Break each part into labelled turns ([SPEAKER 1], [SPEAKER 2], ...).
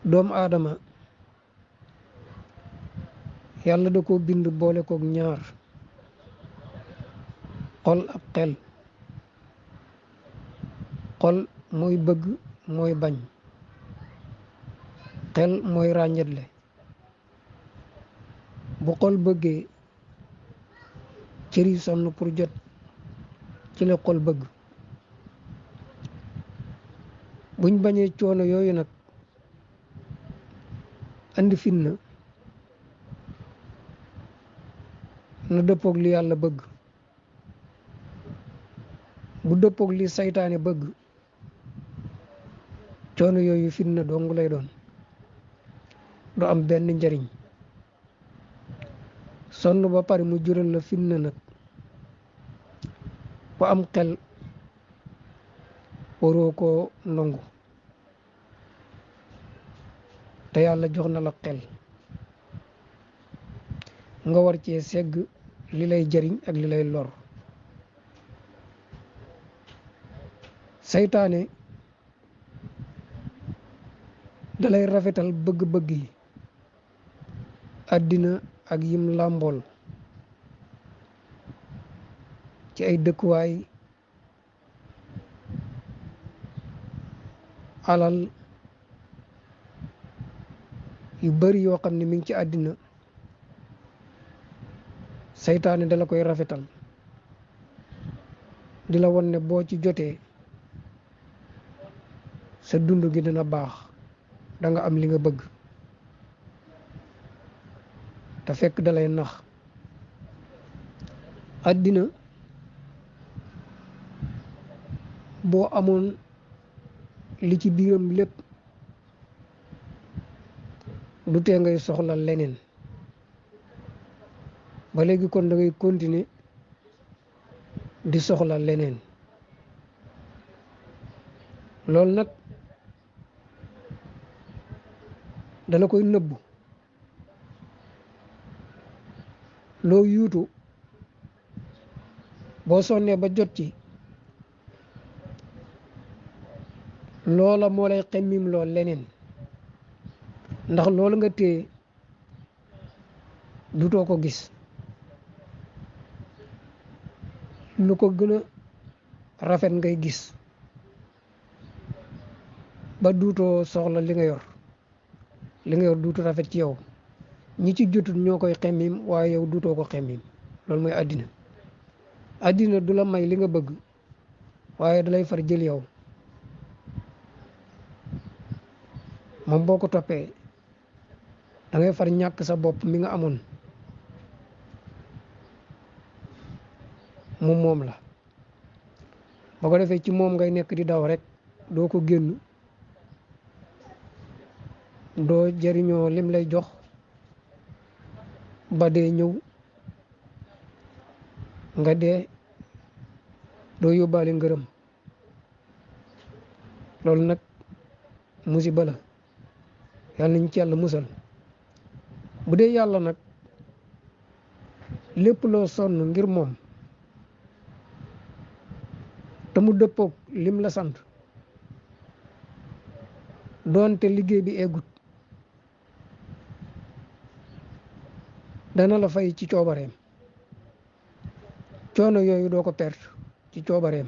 [SPEAKER 1] doomu aadama yàlla da ko bind boole koog ñaar xol ak xel. xol mooy bëgg mooy bañ, xel mooy ràññetle. bu xol bëggee cër yi sonn pour jot ci la xol bëgg. buñ bañee coono yooyu nag andi fitna na dëppoog li yàlla bëgg. bu dëppoog li saytaane bëgg coono yooyu fitna dong lay doon, du am benn njariñ. sonn ba pare mu jural la fitna nag ku am xel waroo koo nangu, te yàlla jox na la xel nga war cee segg li lay jariñ ak li lay lor. saytaane dalay rafetal bëgg-bëgg yi àddina ak yim làmbool ci ay dëkkuwaay, alal yu bari yoo xam ne mi ngi ci àddina. saytaane dala koy rafetal di la won ne boo ci jotee sa dund gi dina baax, da nga am li nga bëgg, te fekk dalay nax. àddina boo amoon li ci biiram lépp du tee ngay soxla leneen. ba léegi kon da ngay continuer di soxla leneen. loolu nag dala koy nëbbu. loo yuutu boo sonnee ba jot ci loola moo lay xemmim lool leneen, ndax loolu nga téye dutoo ko gis. lu ko gën a rafet ngay gis ba duutoo soxla li nga yor. li nga yor duutu rafet ci yow. ñi ci jotul ñoo koy xemmim waaye yow duutoo ko xemmim. loolu mooy àddina. àddina du la may li nga bëgg waaye dalay far jël yow. moom boo ko toppee da ngay far ñàkk sa bopp mi nga amoon. moom la ba ko defee ci moom ngay nekk di daw rek, doo ko génn, doo jariñoo lim lay jox ba dee ñëw nga dee doo yóbbaale ngërëm. loolu nag musiba la, yàlla nañ ci yàlla musal. bu dee yàlla nag lépp loo sonn ngir moom te mu dëppoog lim la sant, doonte liggéey bi eggut, dana la fay ci coobareem. coono yooyu doo ko perte ci coobareem,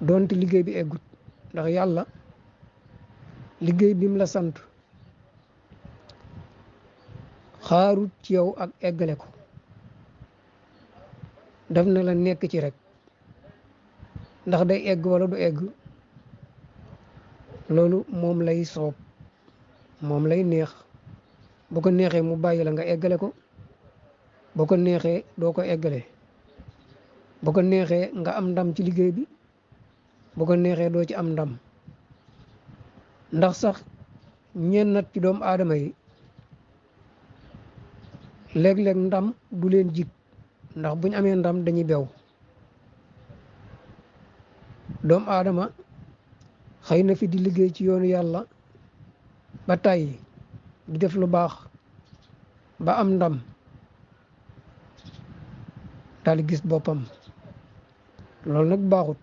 [SPEAKER 1] doonte liggéey bi eggut, ndax yàlla liggéey bi mu la sant xaarut ci yow ak eggale ko, daf na la nekk ci rek. ndax day egg wala du egg loolu moom lay soob, moom lay neex. bu ko neexee mu bàyyi la nga eggale ko, bu ko neexee doo ko eggale, bu ko neexee nga am ndam ci liggéey bi, bu ko neexee doo ci am ndam. ndax sax ñennat ci doomu aadama yi léeg-léeg ndam du leen jig, ndax buñ amee ndam dañuy bew. doomu aadama xëy na fi di liggéey ci yoonu yàlla ba tàyyi di def lu baax ba am ndam, daal di gis boppam. loolu nag baaxut.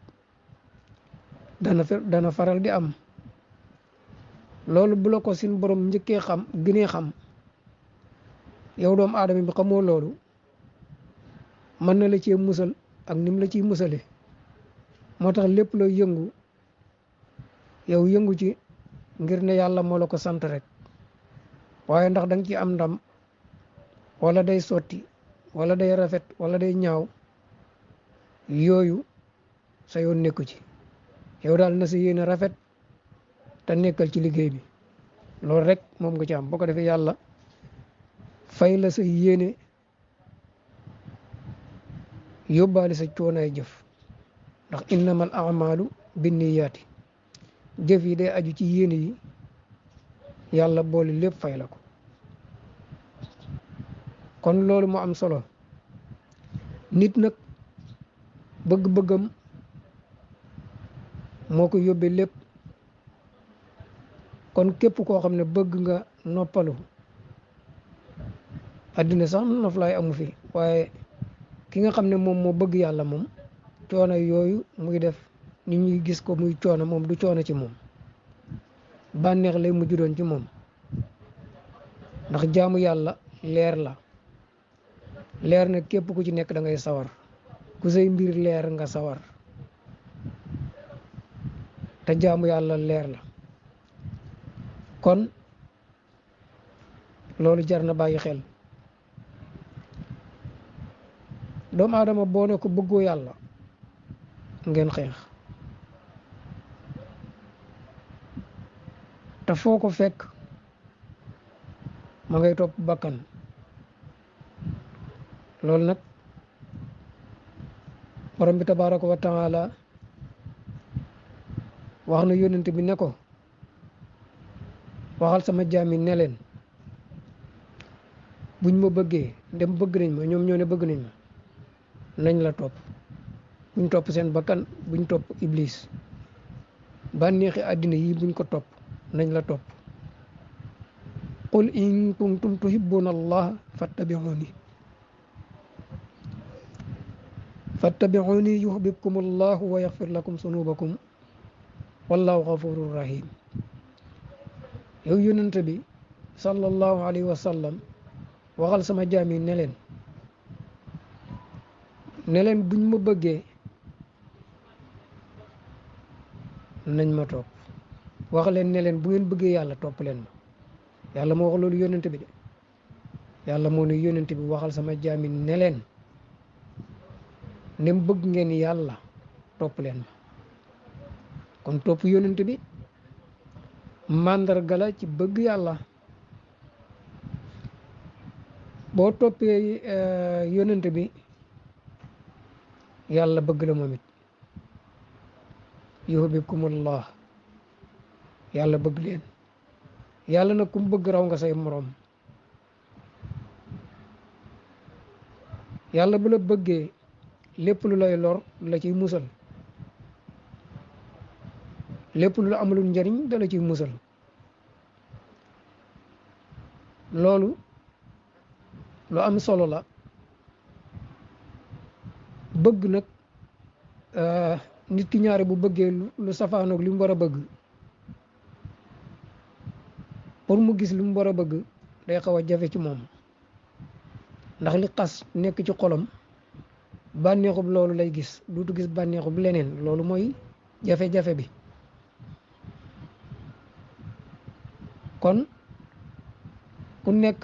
[SPEAKER 1] dana faral di am loolu bu la ko sin borom njëkkee xam gënee xam yow doomu aadama bi xamoo loolu mën na la cee musal ak nim la ciy musale moo tax lépp looy yëngu yow yëngu ci ngir ne yàlla moo la ko sant rek waaye ndax danga ci am ndam wala day sotti wala day rafet wala day ñaaw yooyu sa yoon nekku ci yow daal na sa yéene rafet te nekkal ci liggéey bi loolu rek moom nga ci am boo ko defee yàlla fay la sa yéene yóbbaale sa coonaay jëf ndax innamal a'malu binniyaati jëf yi day aju ci yéene yi yàlla boole lépp fay la ko kon loolu moo am solo nit nag bëgg-bëggam moo ko yóbbee lépp kon képp koo xam ne bëgg nga noppalu addina sax noflaay amu fi waaye ki nga xam ne moom moo bëgg yàlla moom coono yooyu muy def nit ñuy gis ko muy coono moom du coono ci moom bànneex lay mujj doon ci moom ndax jaamu yàlla leer la leer na képp ku ci nekk da ngay sawar ku say mbir leer nga sawar te jaamu yàlla leer la kon loolu jar na bàyyi xel doomu aadama boo ne ko bëggoo yàlla ngeen xeex te foo ko fekk ma ngay topp bakkan loolu nag borom bi tabaraka wa taala wax na yónnent bi ne ko waxal sama jaam yi ne leen buñ ma bëggee ndem bëgg nañ ma ñoom ñoo ne bëgg nañ ma nañ la topp buñ topp seen bakkan buñ topp iblis bànneexi àddina yi buñ ko topp nañ la topp qul in kuntum tuhibbuna allah fattabi'uni yuhbibkum allahu wa yaghfir lakum sunubakum wallahu ghafurur rahim yow yonent bi sallallahu alayhi wa sallam waxal sama jaam yi ne leen buñ ma bëggee nañ ma topp wax leen ne leen bu ngeen bëggee yàlla topp leen ma yàlla moo wax loolu yonent bi de yàlla moo ne yonent bi waxal sama jaam yi ne leen nem bëgg ngeen yàlla topp leen ma kon topp yonent bi màndarga la ci bëgg yàlla boo toppee yonent bi yàlla bëgg la moom it yuhibbukumullah yàlla bëgg leen yàlla nag ku mu bëgg raw nga say moroom yàlla bu la bëggee lépp lu lay lor la ciy musal lépp lu la amalul njariñ da la ciy musal loolu lu am solo la bëgg nag nit ki ñaare bu bëggee lu safaanoog li mu war a bëgg pour mu gis li mu war a bëgg day xaw a jafe ci moom ndax li xas nekk ci xolam bànneexub loolu lay gis duutu gis bànneexub leneen loolu mooy jafe-jafe bi kon ku nekk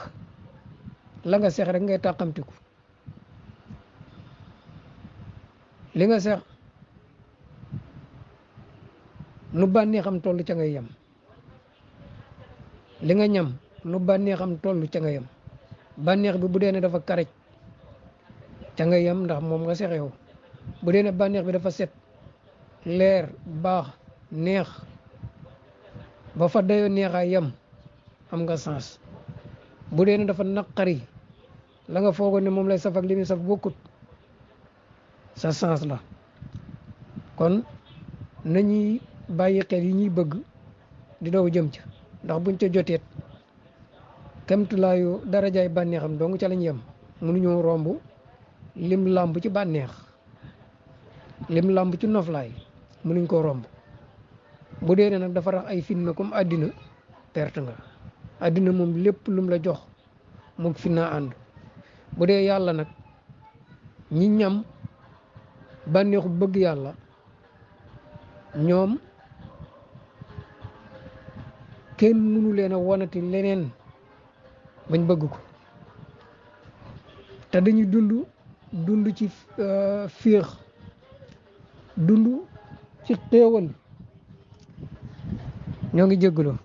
[SPEAKER 1] la nga seex rek ngay tàqamtiku li nga seex nu bànneexam toll ca ngay yem li nga ñam nu bànneexam toll ca nga yem bànneex bi bu dee ne dafa karaj ca nga yem ndax moom nga seex yow bu dee ne bànneex bi dafa set leer baax neex ba fa dayoo neexaay yem am nga sens bu dee ne dafa naqari la nga foogoon ne moom lay saf ak li muy saf bokkut sa sens la kon nañuy bàyyi xel yi ñuy bëgg di daw jëm ca ndax buñ ca joteet kemtulaayu darajaay bànneexam dong ca lañ yem mënuñoo romb lim làmb ci bànneex lim làmb ci noflaay mënuñ koo romb bu dee ne nag dafa rax ay fitna comme àddina perte nga àddina moom lépp lum la jox moom fi naa ànd bu dee yàlla nag ñi ñam bànneexu bëgg yàlla ñoom kenn mënu leen a wonati leneen bañ bëgg ko te dañuy dund ci féex dund ci xéewal ñoo ngi jégguloo